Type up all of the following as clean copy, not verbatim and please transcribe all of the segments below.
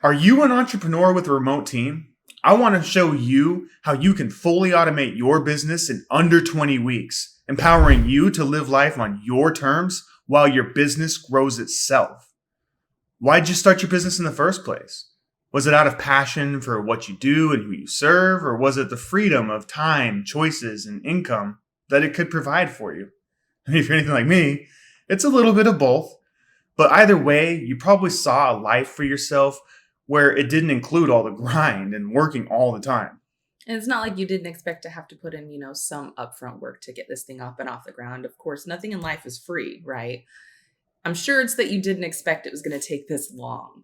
Are you an entrepreneur with a remote team? I want to show you how you can fully automate your business in under 20 weeks, empowering you to live life on your terms while your business grows itself. Why'd you start your business in the first place? Was it out of passion for what you do and who you serve, or was it the freedom of time, choices, and income that it could provide for you? I mean, if you're anything like me, it's a little bit of both. But either way, you probably saw a life for yourself where it didn't include all the grind and working all the time. And it's not like you didn't expect to have to put in, some upfront work to get this thing up and off the ground. Of course, nothing in life is free, right? I'm sure it's that you didn't expect it was going to take this long,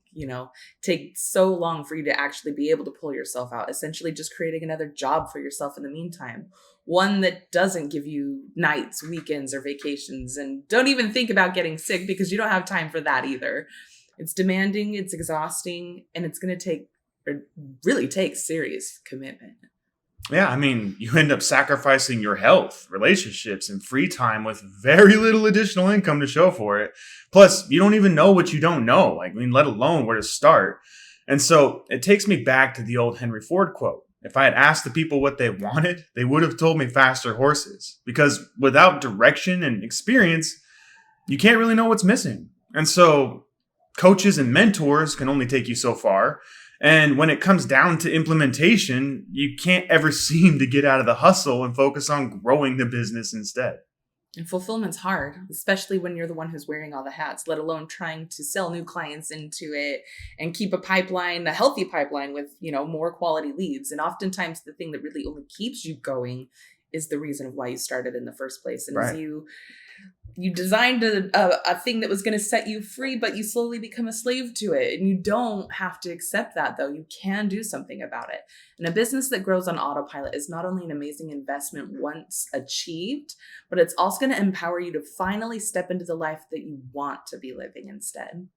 take so long for you to actually be able to pull yourself out, essentially just creating another job for yourself in the meantime. One that doesn't give you nights, weekends, or vacations. And don't even think about getting sick because you don't have time for that either. It's demanding, it's exhausting, and it's going to really take serious commitment. Yeah, I mean, you end up sacrificing your health, relationships, and free time with very little additional income to show for it. Plus, you don't even know what you don't know, let alone where to start. And so it takes me back to the old Henry Ford quote. If I had asked the people what they wanted, they would have told me faster horses. Because without direction and experience, you can't really know what's missing. And so coaches and mentors can only take you so far. And when it comes down to implementation, you can't ever seem to get out of the hustle and focus on growing the business instead. And fulfillment's hard, especially when you're the one who's wearing all the hats, let alone trying to sell new clients into it and keep a healthy pipeline with, more quality leads. And oftentimes the thing that really only keeps you going is the reason of why you started in the first place. And right. As you designed a thing that was going to set you free, but you slowly become a slave to it. And you don't have to accept that, though. You can do something about it. And a business that grows on autopilot is not only an amazing investment once achieved, but it's also going to empower you to finally step into the life that you want to be living instead.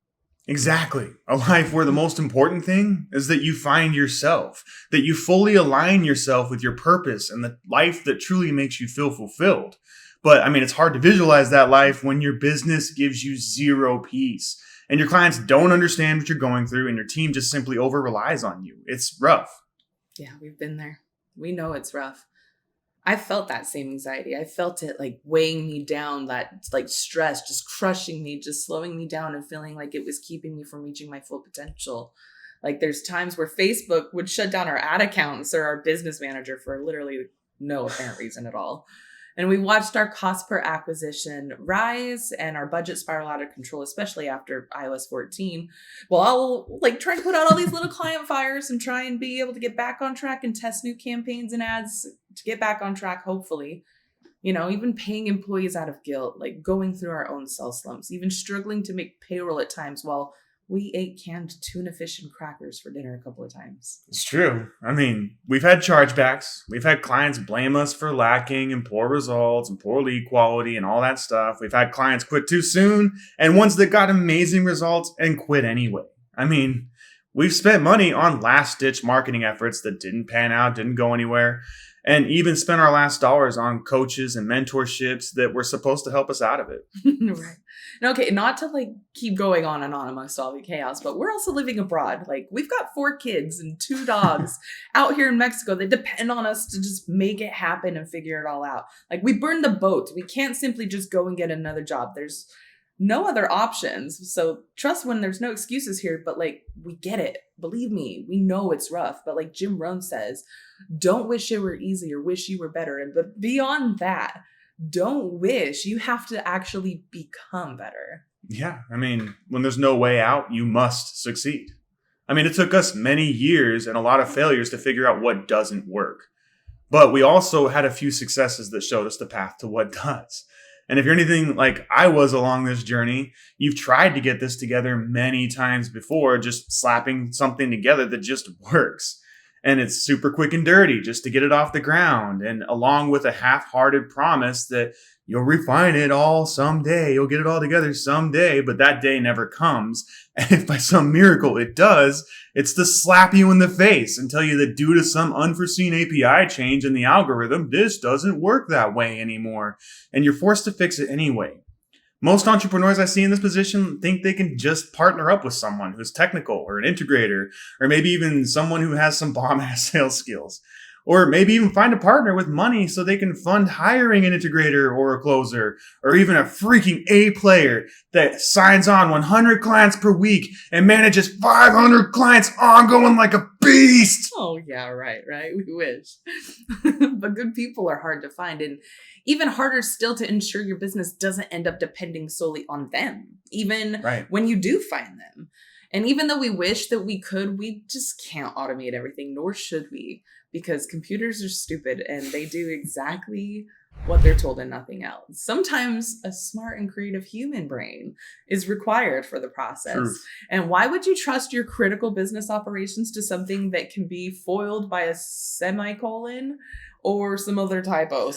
Exactly. A life where the most important thing is that you find yourself, that you fully align yourself with your purpose and the life that truly makes you feel fulfilled. But it's hard to visualize that life when your business gives you zero peace and your clients don't understand what you're going through and your team just simply over relies on you. It's rough. Yeah, we've been there. We know it's rough. I felt that same anxiety. I felt it weighing me down, that stress, just crushing me, just slowing me down and feeling like it was keeping me from reaching my full potential. There's times where Facebook would shut down our ad accounts or our business manager for literally no apparent reason at all. And we watched our cost per acquisition rise and our budget spiral out of control, especially after iOS 14. Well, I'll try to put out all these little client fires and try and be able to get back on track and test new campaigns and ads to get back on track, hopefully. Even paying employees out of guilt, going through our own sell slumps, even struggling to make payroll at times while we ate canned tuna fish and crackers for dinner a couple of times. It's true. We've had chargebacks. We've had clients blame us for lacking and poor results and poor lead quality and all that stuff. We've had clients quit too soon and ones that got amazing results and quit anyway. We've spent money on last-ditch marketing efforts that didn't pan out, didn't go anywhere, and even spent our last dollars on coaches and mentorships that were supposed to help us out of it. Right. Okay, not to keep going on and on amongst all the chaos, but we're also living abroad. We've got 4 kids and 2 dogs out here in Mexico that depend on us to just make it happen and figure it all out. We burned the boat. We can't simply just go and get another job. There's no other options. So trust when there's no excuses here, but we get it. Believe me, we know it's rough. But like Jim Rohn says, don't wish it were easy or wish you were better. But beyond that, don't wish. You have to actually become better. Yeah. When there's no way out, you must succeed. It took us many years and a lot of failures to figure out what doesn't work. But we also had a few successes that showed us the path to what does. And if you're anything like I was along this journey, you've tried to get this together many times before, just slapping something together that just works. And it's super quick and dirty just to get it off the ground. And along with a half-hearted promise that you'll refine it all someday, you'll get it all together someday, but that day never comes. And if by some miracle it does, it's to slap you in the face and tell you that due to some unforeseen API change in the algorithm, this doesn't work that way anymore. And you're forced to fix it anyway. Most entrepreneurs I see in this position think they can just partner up with someone who's technical or an integrator, or maybe even someone who has some bomb-ass sales skills. Or maybe even find a partner with money so they can fund hiring an integrator or a closer, or even a freaking A player that signs on 100 clients per week and manages 500 clients ongoing like a beast. Oh, yeah, right. We wish. But good people are hard to find, and even harder still to ensure your business doesn't end up depending solely on them, even when you do find them. And even though we wish that we could, we just can't automate everything, nor should we, because computers are stupid and they do exactly what they're told and nothing else. Sometimes a smart and creative human brain is required for the process. Truth. And why would you trust your critical business operations to something that can be foiled by a semicolon or some other typo?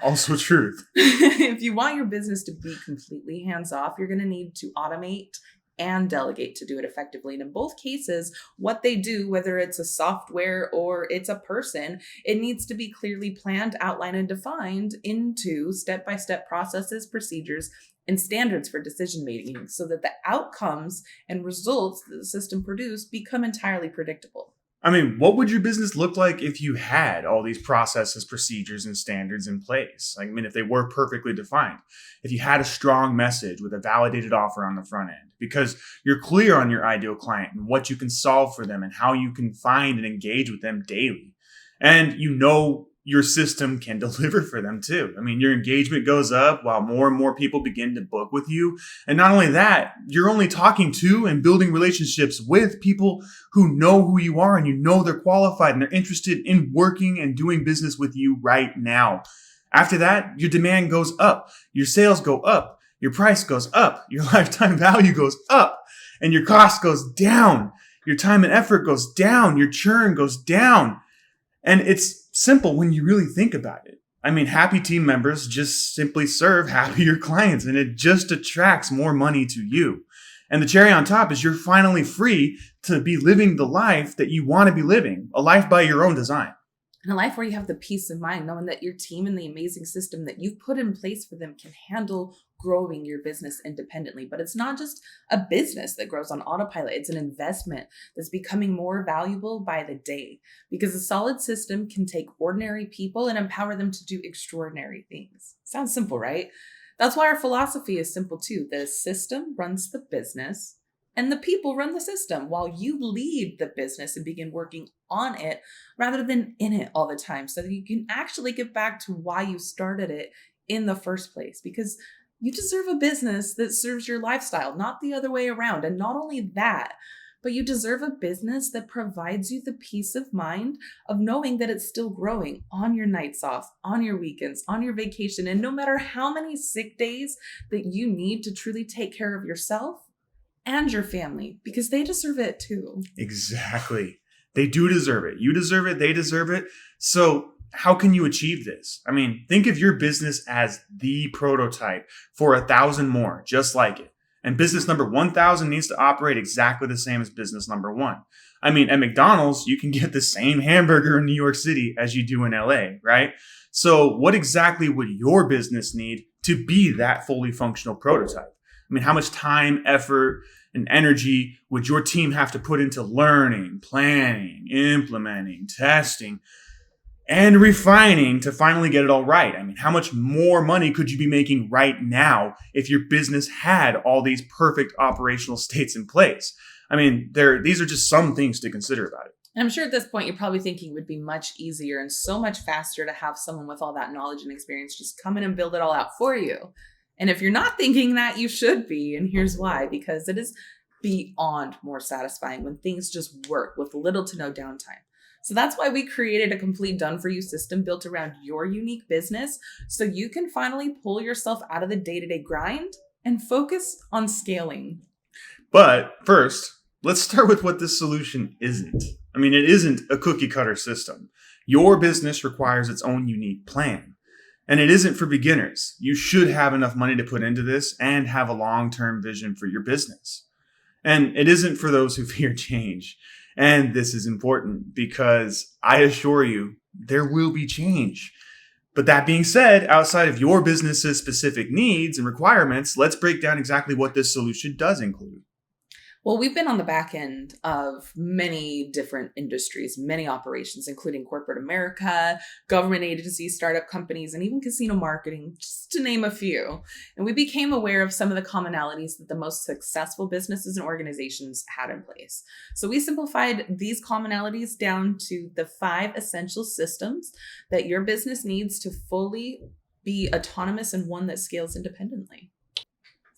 Also truth. If you want your business to be completely hands-off, you're going to need to automate and delegate to do it effectively. And in both cases, what they do, whether it's a software or it's a person, it needs to be clearly planned, outlined, and defined into step-by-step processes, procedures, and standards for decision making so that the outcomes and results that the system produce become entirely predictable. I mean, what would your business look like if you had all these processes, procedures, and standards in place? I mean, if they were perfectly defined, if you had a strong message with a validated offer on the front end, because you're clear on your ideal client and what you can solve for them and how you can find and engage with them daily. And you know your system can deliver for them too. I mean, your engagement goes up while more and more people begin to book with you. And not only that, you're only talking to and building relationships with people who know who you are and you know they're qualified and they're interested in working and doing business with you right now. After that, your demand goes up, your sales go up, your price goes up, your lifetime value goes up, and your cost goes down. Your time and effort goes down, your churn goes down. And it's simple when you really think about it. I mean, happy team members just simply serve happier clients, and it just attracts more money to you. And the cherry on top is you're finally free to be living the life that you want to be living, a life by your own design. And a life where you have the peace of mind, knowing that your team and the amazing system that you've put in place for them can handle growing your business independently. But it's not just a business that grows on autopilot. It's an investment that's becoming more valuable by the day, because a solid system can take ordinary people and empower them to do extraordinary things. Sounds simple, right? That's why our philosophy is simple too. The system runs the business and the people run the system, while you lead the business and begin working on it rather than in it all the time, so that you can actually get back to why you started it in the first place. Because you deserve a business that serves your lifestyle, not the other way around. And not only that, but you deserve a business that provides you the peace of mind of knowing that it's still growing on your nights off, on your weekends, on your vacation, and no matter how many sick days that you need to truly take care of yourself and your family, because they deserve it too. Exactly. They do deserve it. You deserve it. They deserve it. So how can you achieve this? I mean, think of your business as the prototype for 1,000 more, just like it. And business number 1,000 needs to operate exactly the same as business number 1. I mean, at McDonald's, you can get the same hamburger in New York City as you do in LA, right? So what exactly would your business need to be that fully functional prototype? I mean, how much time, effort, and energy would your team have to put into learning, planning, implementing, testing, and refining to finally get it all right? I mean, how much more money could you be making right now if your business had all these perfect operational states in place? I mean, these are just some things to consider about it. And I'm sure at this point, you're probably thinking it would be much easier and so much faster to have someone with all that knowledge and experience just come in and build it all out for you. And if you're not thinking that, you should be. And here's why: because it is beyond more satisfying when things just work with little to no downtime. So that's why we created a complete done-for-you system built around your unique business, so you can finally pull yourself out of the day-to-day grind and focus on scaling. But first, let's start with what this solution isn't. I mean, it isn't a cookie-cutter system. Your business requires its own unique plan. And it isn't for beginners. You should have enough money to put into this and have a long-term vision for your business. And it isn't for those who fear change. And this is important because I assure you, there will be change. But that being said, outside of your business's specific needs and requirements, let's break down exactly what this solution does include. Well, we've been on the back end of many different industries, many operations, including corporate America, government agencies, startup companies, and even casino marketing, just to name a few. And we became aware of some of the commonalities that the most successful businesses and organizations had in place. So we simplified these commonalities down to the 5 essential systems that your business needs to fully be autonomous and one that scales independently.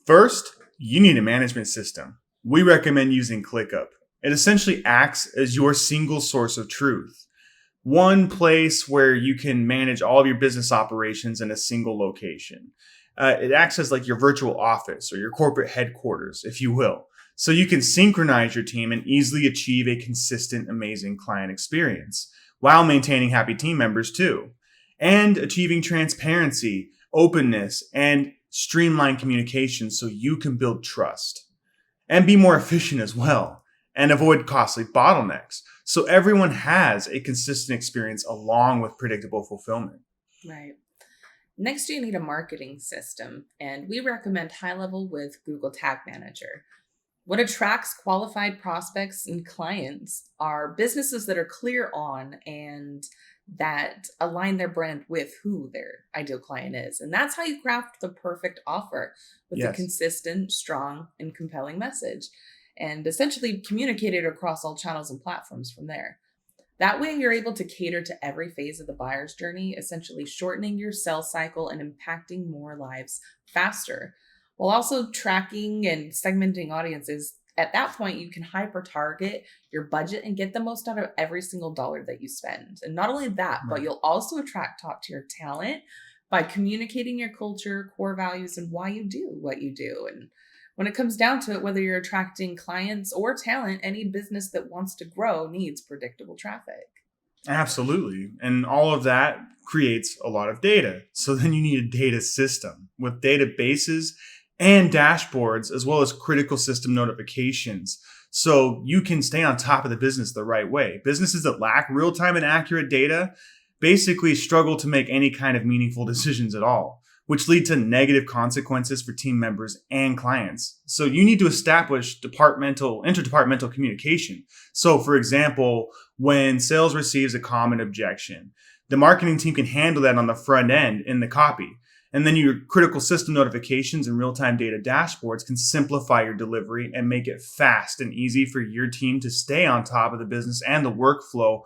First, you need a management system. We recommend using ClickUp. It essentially acts as your single source of truth. One place where you can manage all of your business operations in a single location. It acts as like your virtual office or your corporate headquarters, if you will. So you can synchronize your team and easily achieve a consistent, amazing client experience while maintaining happy team members too. And achieving transparency, openness, and streamlined communication so you can build trust. And be more efficient as well, and avoid costly bottlenecks. So everyone has a consistent experience along with predictable fulfillment. Right. Next, you need a marketing system, and we recommend high level with Google Tag Manager. What attracts qualified prospects and clients are businesses that are clear on and that align their brand with who their ideal client is. And that's how you craft the perfect offer with a consistent, strong, and compelling message, and essentially communicate it across all channels and platforms from there. That way, you're able to cater to every phase of the buyer's journey, essentially shortening your sales cycle and impacting more lives faster, while also tracking and segmenting audiences. At that point, you can hyper target your budget and get the most out of every single dollar that you spend. And not only that, but you'll also attract top tier talent by communicating your culture, core values, and why you do what you do. And when it comes down to it, whether you're attracting clients or talent, any business that wants to grow needs predictable traffic. Absolutely. And all of that creates a lot of data. So then you need a data system with databases and dashboards, as well as critical system notifications. So you can stay on top of the business the right way. Businesses that lack real-time and accurate data basically struggle to make any kind of meaningful decisions at all, which lead to negative consequences for team members and clients. So you need to establish interdepartmental communication. So for example, when sales receives a common objection, the marketing team can handle that on the front end in the copy. And then your critical system notifications and real-time data dashboards can simplify your delivery and make it fast and easy for your team to stay on top of the business and the workflow,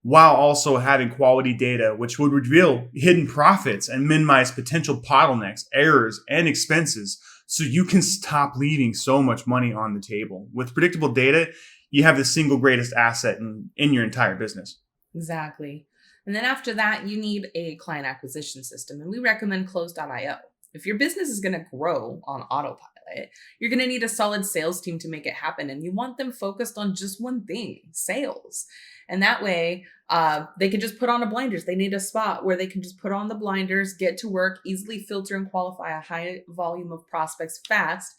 while also having quality data, which would reveal hidden profits and minimize potential bottlenecks, errors, and expenses, so you can stop leaving so much money on the table. With predictable data, you have the single greatest asset in your entire business. Exactly. And then after that, you need a client acquisition system, and we recommend Close.io. If your business is going to grow on autopilot, you're going to need a solid sales team to make it happen, and you want them focused on just one thing, sales. And that way, they can just put on the blinders. They need a spot where they can just put on the blinders, get to work, easily filter and qualify a high volume of prospects fast.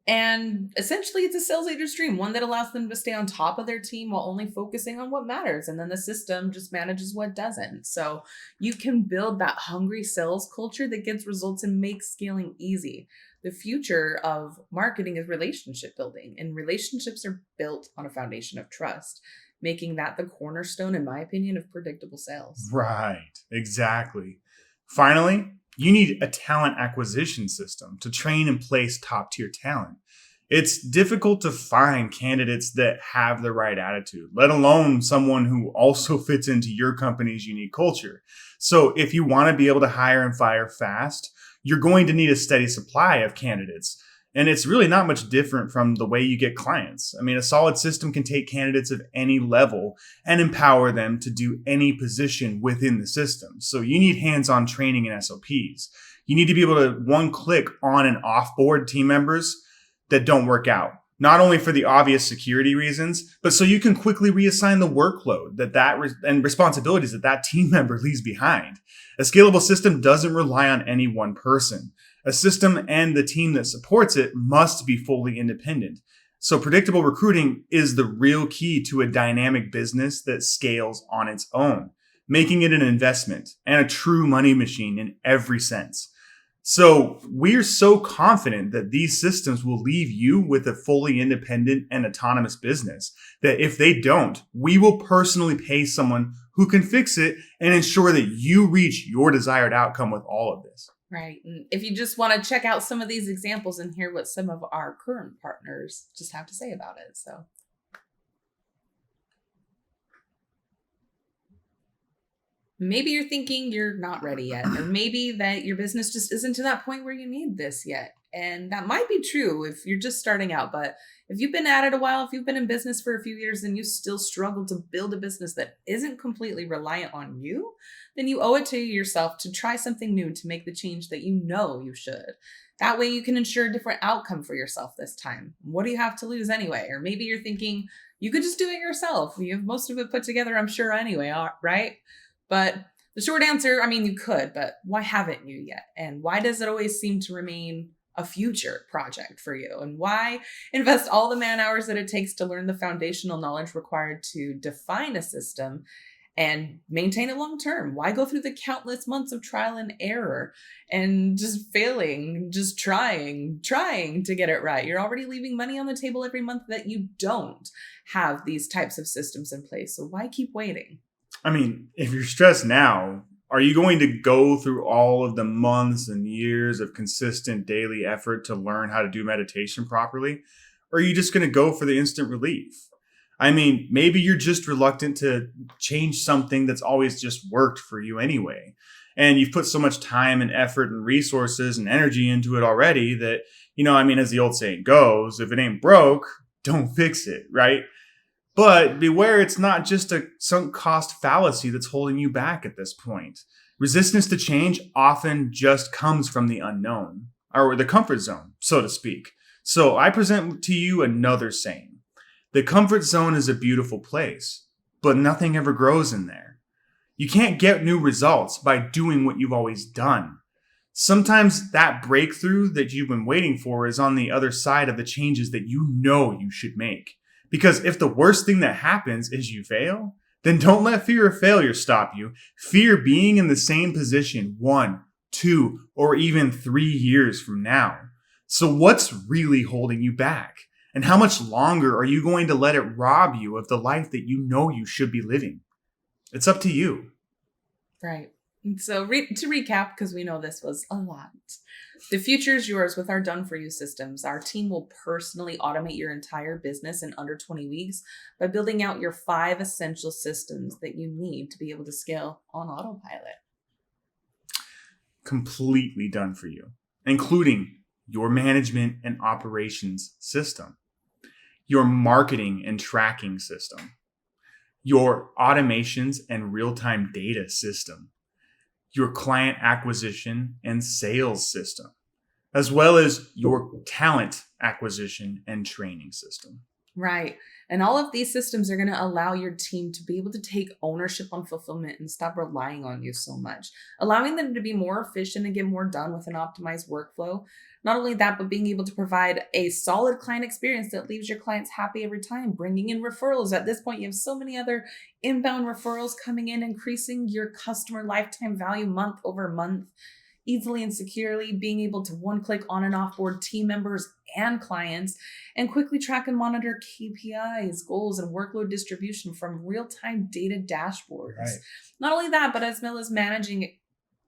And essentially, it's a sales agent's dream, one that allows them to stay on top of their team while only focusing on what matters. And then the system just manages what doesn't. So you can build that hungry sales culture that gets results and makes scaling easy. The future of marketing is relationship building, and relationships are built on a foundation of trust, making that the cornerstone, in my opinion, of predictable sales. Right, exactly. Finally, you need a talent acquisition system to train and place top tier talent. It's difficult to find candidates that have the right attitude, let alone someone who also fits into your company's unique culture. So if you want to be able to hire and fire fast, you're going to need a steady supply of candidates. And it's really not much different from the way you get clients. I mean, a solid system can take candidates of any level and empower them to do any position within the system. So you need hands-on training and SOPs. You need to be able to one-click on and offboard team members that don't work out, not only for the obvious security reasons, but so you can quickly reassign the workload and responsibilities that team member leaves behind. A scalable system doesn't rely on any one person. A system and the team that supports it must be fully independent. So predictable recruiting is the real key to a dynamic business that scales on its own. making it an investment and a true money machine in every sense. So we're so confident that these systems will leave you with a fully independent and autonomous business that if they don't, we will personally pay someone who can fix it and ensure that you reach your desired outcome with all of this. Right. And if you just want to check out some of these examples and hear what some of our current partners just have to say about it. So maybe you're thinking you're not ready yet, or maybe that your business just isn't to that point where you need this yet. And that might be true if you're just starting out. But if you've been at it a while, if you've been in business for a few years and you still struggle to build a business that isn't completely reliant on you, then you owe it to yourself to try something new to make the change that you know you should. That way you can ensure a different outcome for yourself this time. What do you have to lose anyway? Or maybe you're thinking you could just do it yourself. You have most of it put together, I'm sure, anyway, right? But the short answer, I mean, you could, but why haven't you yet? And why does it always seem to remain a future project for you? And why invest all the man hours that it takes to learn the foundational knowledge required to define a system and maintain it long term? Why go through the countless months of trial and error and just failing, just trying to get it right? You're already leaving money on the table every month that you don't have these types of systems in place. So why keep waiting? I mean, if you're stressed now, are you going to go through all of the months and years of consistent daily effort to learn how to do meditation properly? Or are you just going to go for the instant relief? I mean, maybe you're just reluctant to change something that's always just worked for you anyway. And you've put so much time and effort and resources and energy into it already that, as the old saying goes, if it ain't broke, don't fix it, right? But beware, it's not just a sunk cost fallacy that's holding you back at this point. Resistance to change often just comes from the unknown, or the comfort zone, so to speak. So I present to you another saying. The comfort zone is a beautiful place, but nothing ever grows in there. You can't get new results by doing what you've always done. Sometimes that breakthrough that you've been waiting for is on the other side of the changes that you know you should make. Because if the worst thing that happens is you fail, then don't let fear of failure stop you. Fear being in the same position 1, 2, or even 3 years from now. So what's really holding you back? And how much longer are you going to let it rob you of the life that you know you should be living? It's up to you. Right. So to recap, because we know this was a lot. The future is yours with our done-for-you systems. Our team will personally automate your entire business in under 20 weeks by building out your 5 essential systems that you need to be able to scale on autopilot. Completely done for you, including your management and operations system, your marketing and tracking system, your automations and real-time data system, your client acquisition and sales system, as well as your talent acquisition and training system. Right. And all of these systems are going to allow your team to be able to take ownership on fulfillment and stop relying on you so much, allowing them to be more efficient and get more done with an optimized workflow. Not only that, but being able to provide a solid client experience that leaves your clients happy every time, bringing in referrals. At this point, you have so many other inbound referrals coming in, increasing your customer lifetime value month over month, easily and securely, being able to one-click on and offboard team members and clients, and quickly track and monitor KPIs, goals, and workload distribution from real-time data dashboards. Right. Not only that, but as well as managing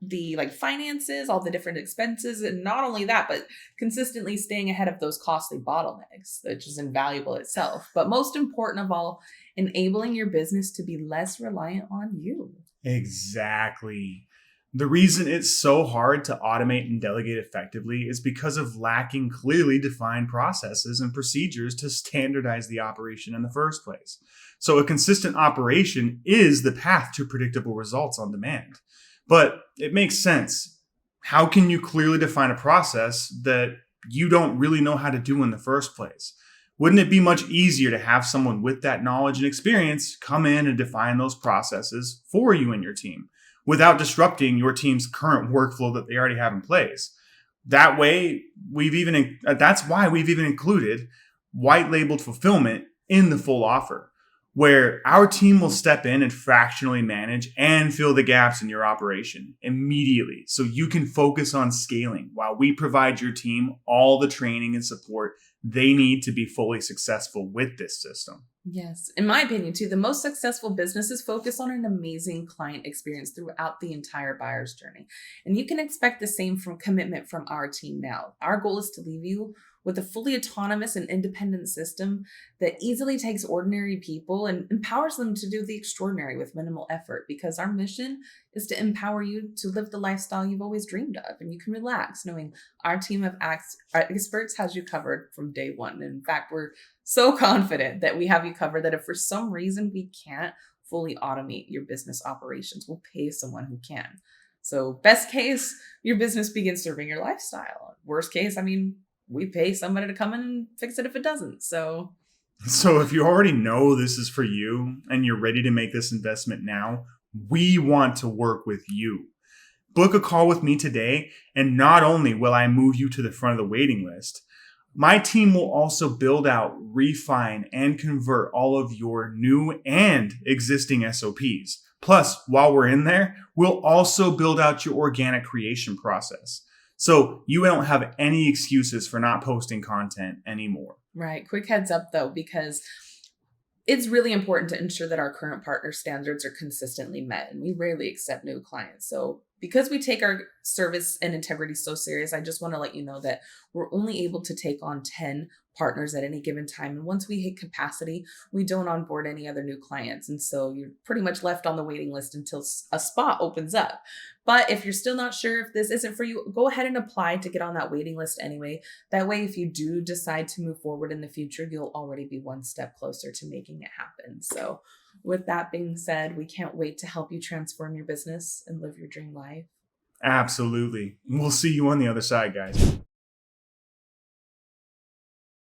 the finances, all the different expenses, and not only that, but consistently staying ahead of those costly bottlenecks, which is invaluable itself. But most important of all, enabling your business to be less reliant on you. Exactly. The reason it's so hard to automate and delegate effectively is because of lacking clearly defined processes and procedures to standardize the operation in the first place. So a consistent operation is the path to predictable results on demand. But it makes sense. How can you clearly define a process that you don't really know how to do in the first place? Wouldn't it be much easier to have someone with that knowledge and experience come in and define those processes for you and your team without disrupting your team's current workflow that they already have in place? That way, that's why we've even included white labeled fulfillment in the full offer. where our team will step in and fractionally manage and fill the gaps in your operation immediately so you can focus on scaling while we provide your team all the training and support they need to be fully successful with this system. Yes. In my opinion, too, the most successful businesses focus on an amazing client experience throughout the entire buyer's journey. And you can expect the same commitment from our team now. Our goal is to leave you with a fully autonomous and independent system that easily takes ordinary people and empowers them to do the extraordinary with minimal effort, because our mission is to empower you to live the lifestyle you've always dreamed of. And you can relax knowing our team of experts has you covered from day one. And in fact, we're so confident that we have you covered that if for some reason we can't fully automate your business operations, we'll pay someone who can. So best case, your business begins serving your lifestyle. Worst case, we pay somebody to come in and fix it if it doesn't. So if you already know this is for you and you're ready to make this investment now, we want to work with you. Book a call with me today, and not only will I move you to the front of the waiting list, my team will also build out, refine, and convert all of your new and existing SOPs. Plus, while we're in there, we'll also build out your organic creation process, so you don't have any excuses for not posting content anymore. Right. Quick heads up, though, because it's really important to ensure that our current partner standards are consistently met, and we rarely accept new clients. So because we take our service and integrity so serious, I just want to let you know that we're only able to take on 10 partners at any given time. And once we hit capacity, we don't onboard any other new clients. And so you're pretty much left on the waiting list until a spot opens up. But if you're still not sure if this isn't for you, go ahead and apply to get on that waiting list anyway. That way, if you do decide to move forward in the future, you'll already be one step closer to making it happen. So with that being said, we can't wait to help you transform your business and live your dream life. Absolutely. We'll see you on the other side, guys.